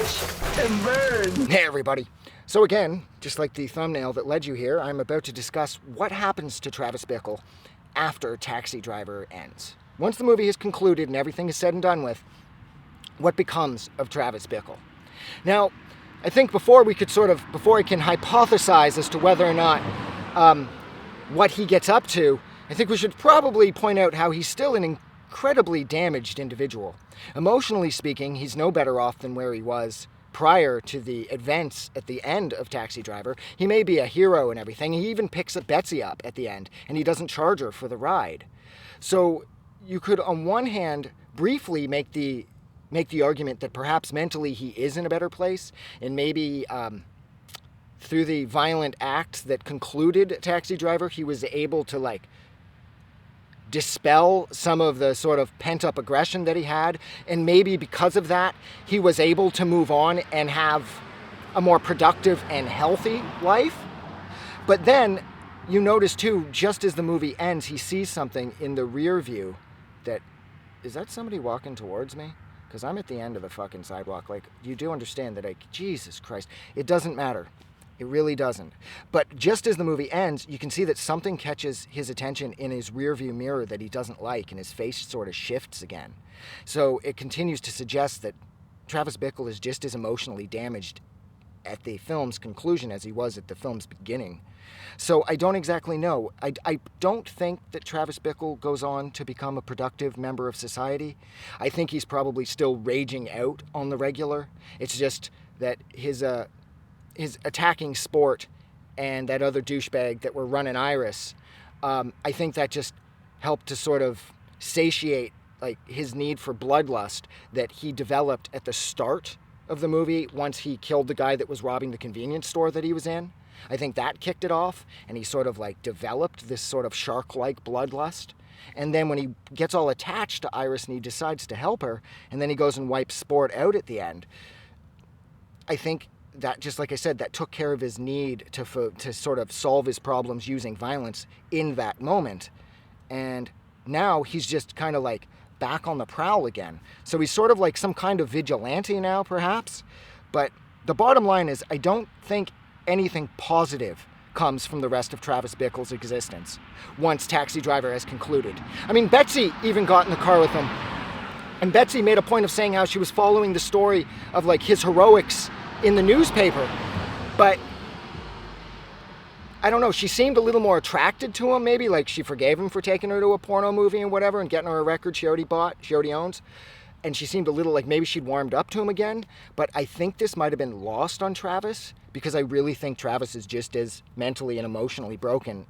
watch and burn. Hey everybody. So again, just like the thumbnail that led you here, I'm about to discuss what happens to Travis Bickle after Taxi Driver ends. Once the movie is concluded and everything is said and done with, what becomes of Travis Bickle? Now, I think before I can hypothesize as to whether or not what he gets up to, I think we should probably point out how he's still an incredibly damaged individual. Emotionally speaking, he's no better off than where he was prior to the events at the end of Taxi Driver. He may be a hero and everything. He even picks up Betsy up at the end, and he doesn't charge her for the ride. So you could, on one hand, briefly make the argument that perhaps mentally he is in a better place, and maybe through the violent acts that concluded Taxi Driver, he was able to dispel some of the sort of pent-up aggression that he had, and maybe because of that, he was able to move on and have a more productive and healthy life. But then, you notice too, just as the movie ends, he sees something in the rear view that, is that somebody walking towards me? Because I'm at the end of the fucking sidewalk. You do understand that, Jesus Christ, it doesn't matter. It really doesn't. But just as the movie ends, you can see that something catches his attention in his rearview mirror that he doesn't like, and his face sort of shifts again. So it continues to suggest that Travis Bickle is just as emotionally damaged at the film's conclusion as he was at the film's beginning. So I don't exactly know. I don't think that Travis Bickle goes on to become a productive member of society. I think he's probably still raging out on the regular. It's just that his attacking Sport and that other douchebag that were running Iris, I think that just helped to sort of satiate his need for bloodlust that he developed at the start of the movie once he killed the guy that was robbing the convenience store that he was in. I think that kicked it off, and he sort of developed this sort of shark-like bloodlust. And then when he gets all attached to Iris and he decides to help her, and then he goes and wipes Sport out at the end, I think that, just like I said, that took care of his need to sort of solve his problems using violence in that moment. And now he's just kind of back on the prowl again. So he's sort of like some kind of vigilante now, perhaps. But the bottom line is, I don't think anything positive comes from the rest of Travis Bickle's existence once Taxi Driver has concluded. I mean, Betsy even got in the car with him, and Betsy made a point of saying how she was following the story of his heroics in the newspaper. But I don't know, she seemed a little more attracted to him, maybe. She forgave him for taking her to a porno movie and whatever, and getting her a record she already owns. And she seemed a little maybe she'd warmed up to him again. But I think this might have been lost on Travis, because I really think Travis is just as mentally and emotionally broken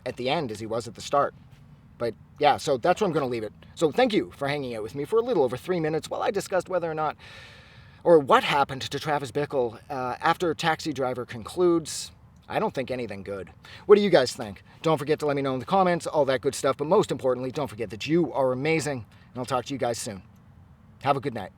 at the end as he was at the start. But yeah, so that's where I'm going to leave it. So thank you for hanging out with me for a little over 3 minutes while I discussed whether or not, or what happened to Travis Bickle after Taxi Driver concludes. I don't think anything good. What do you guys think? Don't forget to let me know in the comments, all that good stuff. But most importantly, don't forget that you are amazing. And I'll talk to you guys soon. Have a good night.